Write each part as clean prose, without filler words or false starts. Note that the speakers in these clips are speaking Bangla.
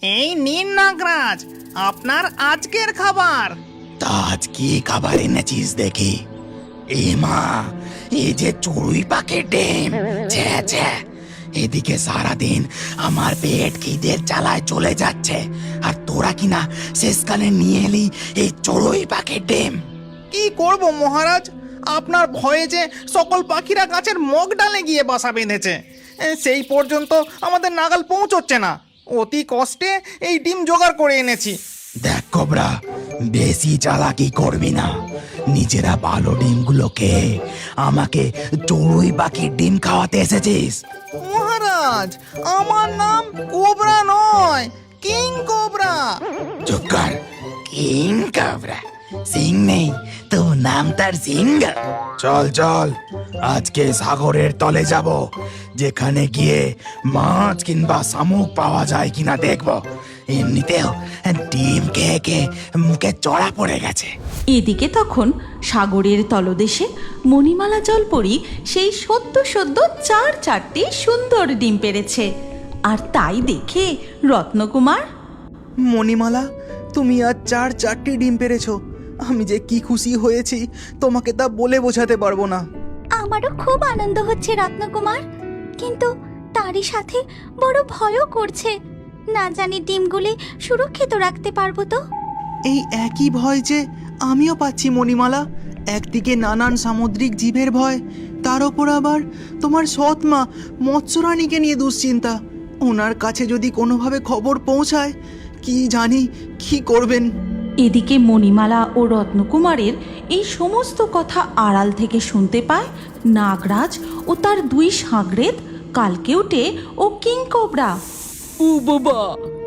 এই নিন নাগরাজ, আপনার আজকের খাবার। তা আজ কি খাবার এনেছিস দেখি? এ মা, এই যে চড়ুই পাখির ডিম! ছ্যা ছ্যা, এদিকে সারাদিন আমার পেট খিদের জ্বালায় চলে যাচ্ছে, আর তোরা কিনা শেষকালে নিয়ে এলি এই চড়ুই পাখির ডিম। কি করব মহারাজ, আপনার ভয়ে যে সকল পাখিরা গাছের মগ ডালে গিয়ে বাসা বেঁধেছে, সেই পর্যন্ত আমাদের নাগাল পৌঁছচ্ছে না। অতি কষ্টে এই ডিম জোগাড় করে এনেছি। দেখ কোবরা, বেশি চালাকি করবি না। নিজেরা ভালো ডিমগুলোকে আমাকে চড়ুই পাখির ডিম খাওয়াতে এসেছিস। মহারাজ, আমার নাম কোবরা নয়, কিং কোবরা। চুপ কর, কিং কোবরা। সিং নেই তো নাম তার সিংহ। চল চল, আজকে সাগরের তলে যাব, যেখানে গিয়ে মাছ কিংবা শামুক পাওয়া যায় কিনা দেখবো। এমনিতেও ডিম খেয়ে খেয়ে মুখে চড়া পড়ে গেছে। এদিকে তখন সাগরের তলদেশে মণিমালা জলপরি সেই সদ্য সদ্য চারটি সুন্দর ডিম পেড়েছে। আর তাই দেখে রত্নকুমার, মণিমালা, তুমি আজ চারটি ডিম পেরেছো। আমি যে কি খুশি হয়েছি তোমাকে তা বলে বোঝাতে পারবো না। আমারও খুব আনন্দ হচ্ছে রত্নকুমার, কিন্তু তারই সাথে বড় ভয়ও করছে। না জানি ডিমগুলি সুরক্ষিত রাখতে পারবো তো? এই একই ভয় যে আমিও পাচ্ছি মণিমালা। একদিকে নানান সামুদ্রিক জীবের ভয়, তার ওপর আবার তোমার সৎ মা মৎস্যরানীকে নিয়ে দুশ্চিন্তা। ওনার কাছে যদি কোনোভাবে খবর পৌঁছায়, কি জানি কি করবেন। এদিকে মণিমালা ও রত্নকুমারের এই সমস্ত কথা আড়াল থেকে শুনতে পায় নাগরাজ ও তার দুই সাগরেদ কালকেউটে ও কিংকোবরা। ও বাবা,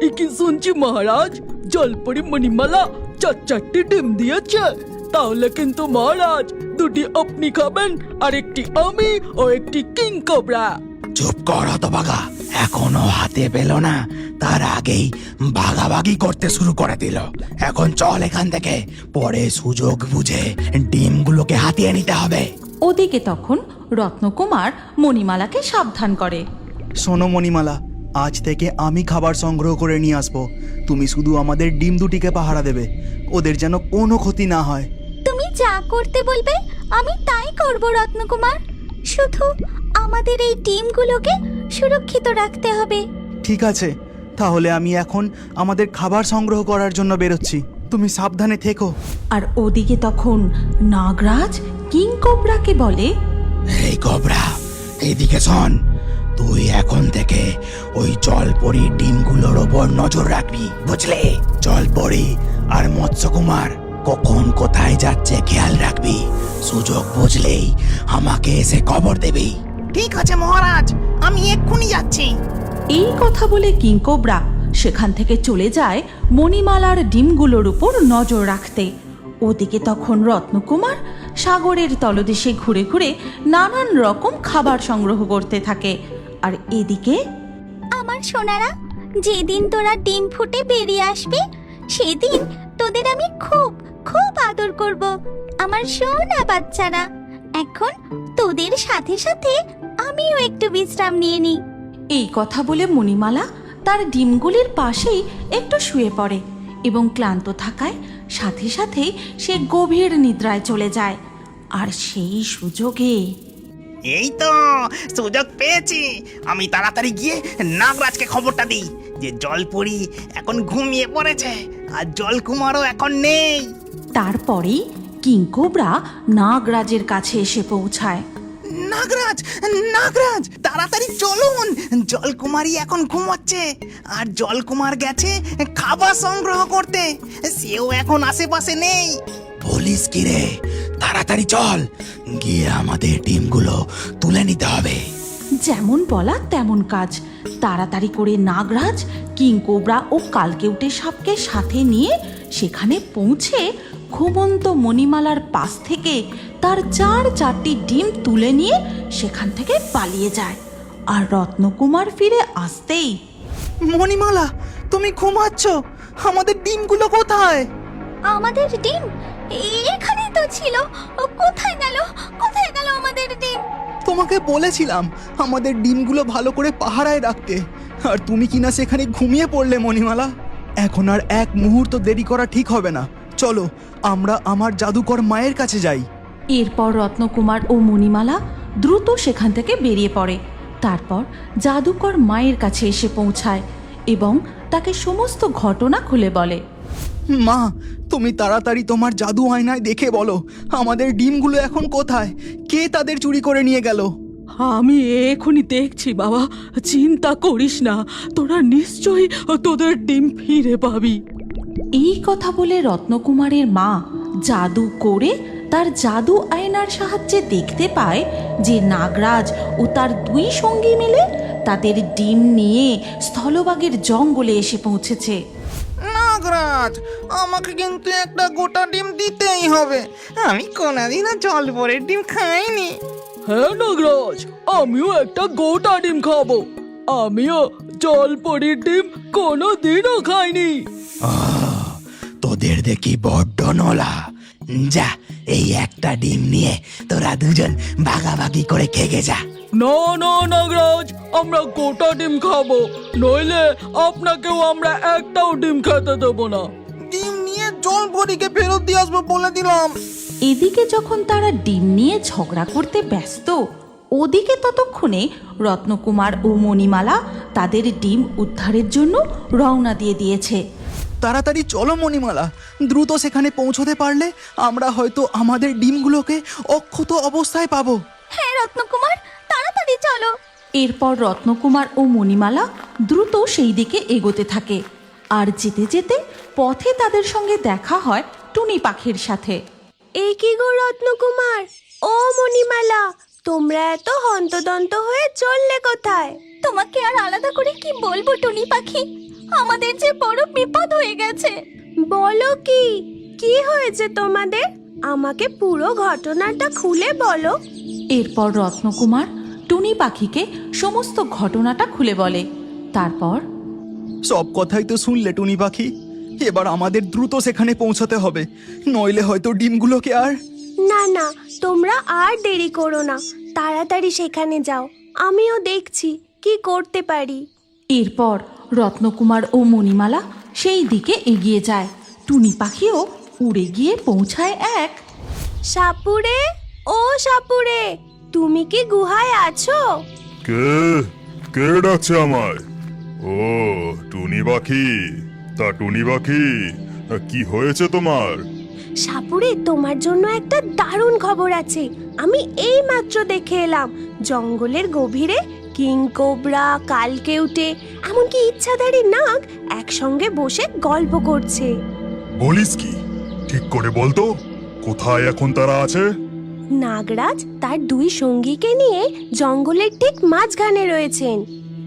এ কি শুনছি মহারাজ, জলপরি মণিমালা চারটি ডিম দিয়েছে। তাহলে কিন্তু মহারাজ, দুটি আপনি খাবেন আর একটি আমি ও একটি কিং কোবরা। চুপ কর হতভাগা, এখনো হাতে পেল না তার আগেই ভাগাভাগি করতে শুরু করে দিল। এখন চল এখান থেকে, পরে সুযোগ বুঝে ডিমগুলোকে হাতিয়ে নিতে হবে। ওদিকে তখন রত্নকুমার মণিমালাকে সাবধান করে। শোনো মণিমালা, আজ থেকে আমি খাবার সংগ্রহ করে নিয়ে আসবো। তুমি শুধু আমাদের ডিম দুটিকে পাহারা দেবে, ওদের যেন কোনো ক্ষতি না হয়। তুমি যা করতে বলবে আমি তাই করব রত্নকুমার। শুধু আমাদের এই ডিমগুলোকে সুরক্ষিত রাখতে হবে। ঠিক আছে, তাহলে আমি এখন আমাদের খাবার সংগ্রহ করার জন্য বেরোচ্ছি। তুমি সাবধানে থেকো। আর ওদিকে তখন নাগরাজ কিংকোবরাকে বলে, এই কোবরা, এইদিকে শোন। তুই এখন থেকে ওই জলপরি ডিমগুলোর ওপর নজর রাখবি, বুঝলে? জলপরি আর মৎস্যকুমার কখন কোথায় যাচ্ছে খেয়াল রাখবি। সুযোগ বুঝলেই আমাকে এসে খবর দেবি। ঠিক আছে মহারাজ, আমি এক্ষুনি যাচ্ছি। এই কথা বলে কিংকোবরা সেখান থেকে চলে যায় মণিমালার ডিমগুলোর উপর নজর রাখতে। ওদিকে তখন রত্নকুমার সাগরের তলদেশে ঘুরে ঘুরে নানান রকম খাবার সংগ্রহ করতে থাকে। আর এদিকে আমার সোনারা, যেদিন তোরা ডিম ফুটে বেরিয়ে আসবে, সেদিন তোদের আমি খুব খুব আদর করব, আমার সোনা বাচ্চারা। এখন তোদের সাথে সাথে আমিও একটু বিশ্রাম নিয়ে নিই। এই কথা বলে মণিমালা তার ডিমগুলির পাশেই একটু শুয়ে পড়ে এবং ক্লান্ত থাকায় সাথে সাথেই সে গভীর নিদ্রায় চলে যায়। আর সেই সুযোগে এই তো সুযোগ পেয়েছি, আমি তাড়াতাড়ি গিয়ে নাগরাজকে খবরটা দিই যে জলপরি এখন ঘুমিয়ে পড়েছে আর জলকুমারও এখন নেই। তারপরেই কিংকোবরা নাগরাজের কাছে এসে পৌঁছায়। নাগরাজ, নাগরাজ, তাড়াতাড়ি চলুন, জলকুমারী এখন ঘুমাচ্ছে আর জলকুমার গেছে খাবার সংগ্রহ করতে। সেও এখন আশেপাশে নেই। বলিস কি রে? তাড়াতাড়ি চল, গিয়ে আমাদের ডিমগুলো তুলে নিতে হবে। যেমন বলা তেমন কাজ। তাড়াতাড়ি করে নাগরাজ কিংকোবরা ও কালকেউটে সাপকে সাথে নিয়ে সেখানে পৌঁছে ঘুমন্ত মণিমালার পাশ থেকে তার চারটি ডিম তুলে নিয়ে সেখান থেকে পালিয়ে যায়। আর রত্নকুমার ফিরে আসতেই, মণিমালা, তুমি ঘুমাচ্ছ? আমাদের ডিমগুলো কোথায়? আমাদের ডিম এখানেই তো ছিল। কোথায় গেল, কোথায় গেল আমাদের ডিম? তোমাকে বলেছিলাম আমাদের ডিমগুলো ভালো করে পাহারায় রাখতে। আর তুমি কিনা সেখানে ঘুমিয়ে পড়লে মণিমালা। এখন আর এক মুহূর্ত দেরি করা ঠিক হবে না। চলো আমরা আমার জাদুকর মায়ের কাছে যাই। এরপর রত্নকুমার ও মণিমালা দ্রুত সেখান থেকে বেরিয়ে পড়ে। তারপর জাদুকর মায়ের কাছে এসে পৌঁছায় এবং তাকে সমস্ত ঘটনা খুলে বলে। মা, তুমি তাড়াতাড়ি তোমার জাদু আয়নায় দেখে বলো আমাদের ডিমগুলো এখন কোথায়, কে তাদের চুরি করে নিয়ে গেল। আমি এখনই দেখছি বাবা, চিন্তা করিস না, তোরা নিশ্চয়ই তোদের ডিম ফিরে পাবি। এই কথা বলে রত্নকুমারের মা জাদু করে তার জাদু আয়নার সাহায্যে দেখতে পায় যে নাগরাজ ও তার দুই সঙ্গী মিলে তাদের ডিম নিয়ে স্থলভাগের জঙ্গলে এসে পৌঁছেছে। নাগরাজ, আমাকে কিন্তু একটা গোটা ডিম দিতেই হবে। আমি কোনোদিনও জলপরের ডিম খাইনি। হ্যাঁ নাগরাজ, আমিও একটা গোটা ডিম খাবো। আমিও জলপরির ডিম কোনোদিনও খাইনি। তোদের দেখি বড্ড নলা। যা, এই একটা ডিম নিয়ে তোরা দুজন ভাগাভাগি করে খেগে যা। না না নাগরাজ, আমরা গোটা ডিম খাবো, নইলে আপনাকেও আমরা একটাও ডিম খেতে দেবো না। ডিম নিয়ে জলপরীকে ফেরত দিয়ে আসবো বলে দিলাম। এদিকে যখন তারা ডিম নিয়ে ঝগড়া করতে ব্যস্ত, ওদিকে ততক্ষণে রত্নকুমার ও মণিমালা তাদের ডিম উদ্ধারের জন্য রওনা দিয়ে দিয়েছে। তাড়াতাড়ি চলো মণিমালা, দ্রুত সেখানে পৌঁছতে পারলে আমরা হয়তো আমাদের ডিমগুলোকে অক্ষত অবস্থায় পাবো। হ্যাঁ রত্নকুমার, তাড়াতাড়ি চলো। এরপর রত্নকুমার ও মণিমালা দ্রুত সেই দিকে এগোতে থাকে। আর যেতে যেতে পথে তাদের সঙ্গে দেখা হয় টুনি পাখির সাথে। এ কি গো রত্নকুমার ও মণিমালা, তোমরা এত হন্তদন্ত হয়ে চললে কোথায়? তোমাকে আর আলাদা করে কি বলবো টুনি পাখি, আমাদের যে বড় বিপদ হয়ে গেছে। বলো কি, কি হয়েছে তোমাদের? আমাকে পুরো ঘটনাটা খুলে বলো। এরপর রত্নকুমার টুনি পাখিকে সমস্ত ঘটনাটা খুলে বলে। তারপর সব কথাই তো শুনলে টুনি পাখি, এবার আমাদের দ্রুত সেখানে পৌঁছাতে হবে, নইলে হয়তো ডিমগুলোকে আর। না না, তোমরা আর দেরি করো না, তাড়াতাড়ি সেখানে যাও, আমিও দেখছি কি করতে পারি। এরপর রত্নকুমার ও মণিমালা সেই দিকে এগিয়ে যায়। টুনি পাখিও উড়ে গিয়ে পৌঁছায় এক। সাপুরে, ও সাপুরে, তুমি কি গুহায় আছো? কে কে ডাকছে আমায়? ও টুনি পাখি, তা টুনি পাখি কি হয়েছে তোমার? সাপুরে, তোমার জন্য একটা দারুণ খবর আছে। আমি এই মাত্র দেখে এলাম, জঙ্গলের গভীরে কিং কোবরা, কালকেউটে, এমনকি ইচ্ছাধারী নাগ একসঙ্গে বসে গল্প করছে। বলিস কি? ঠিক করে বলতো, কোথায় এখন তারা আছে? নাগরাজ তার দুই সঙ্গীকে নিয়ে জঙ্গলের ঠিক মাঝখানে রয়েছেন।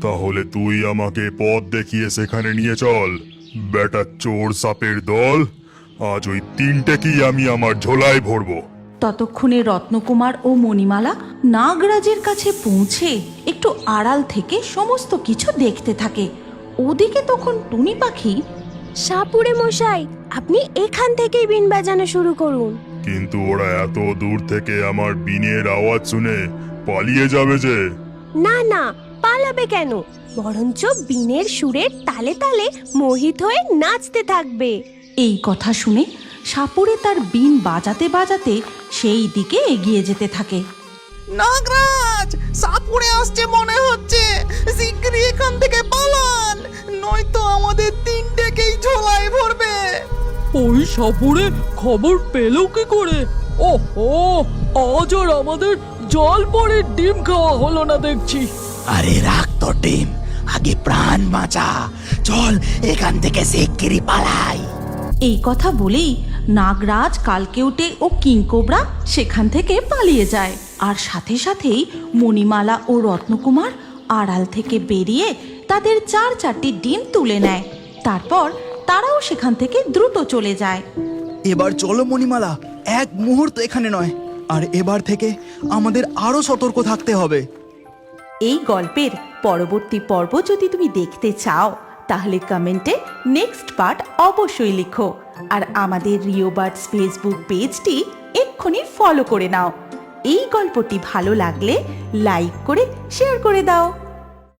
তাহলে তুই আমাকে পথ দেখিয়ে সেখানে নিয়ে চল। বেটা চোর সাপের দল, আজ ওই তিনটেকেই আমি আমার ঝোলায় ভরবো। ততক্ষণে রত্নকুমার ও মণিমালা নাগরাজের কাছে পৌঁছে একটু আড়াল থেকে সমস্ত কিছু দেখতে থাকে। ওদিকে তখন টুনি পাখি। সাপুরে মশাই, আপনি এখান থেকেই বিন বাজানো শুরু করুন। কিন্তু ওরা এত দূর থেকে আমার বিনের আওয়াজ শুনে পালিয়ে যাবে যে। না না, পালাবে কেন, বরঞ্চ বিনের সুরের তালে তালে মোহিত হয়ে নাচতে থাকবে। এই কথা শুনে সাপুরে তার বিন বাজাতে বাজাতে সেই দিকে এগিয়ে যেতে থাকে। নাগরাজ, সাপুরে আসছে মনে হচ্ছে, শিগগিরই এখান থেকে পালান, নয়তো আমাদের তিনটেকেই ঝোলায় ভরবে। ওই সাপুরে খবর পেল কি করে? ওহো, আজ আর আমাদের জলপরের ডিম খাওয়া হলো না দেখছি। আরে রাখ তো ডিম, আগে প্রাণ বাঁচা। চল এখান থেকে শিগগিরই পালাই। এই কথা বলেই নাগরাজ, কালকেউটে ও কিংকোবরা সেখান থেকে পালিয়ে যায়। আর সাথে সাথেই মণিমালা ও রত্নকুমার আড়াল থেকে বেরিয়ে তাদের চারটি ডিম তুলে নেয়। তারপর তারাও সেখান থেকে দ্রুত চলে যায়। এবার চলো মণিমালা, এক মুহূর্ত এখানে নয়, আর এবার থেকে আমাদের আরো সতর্ক থাকতে হবে। এই গল্পের পরবর্তী পর্ব যদি তুমি দেখতে চাও তাহলে কমেন্টে নেক্সট পার্ট অবশ্যই লিখো। আর আমাদের রিও বার্ডস ফেসবুক পেজটি এক্ষুনি ফলো করে নাও। এই গল্পটি ভালো লাগলে লাইক করে শেয়ার করে দাও।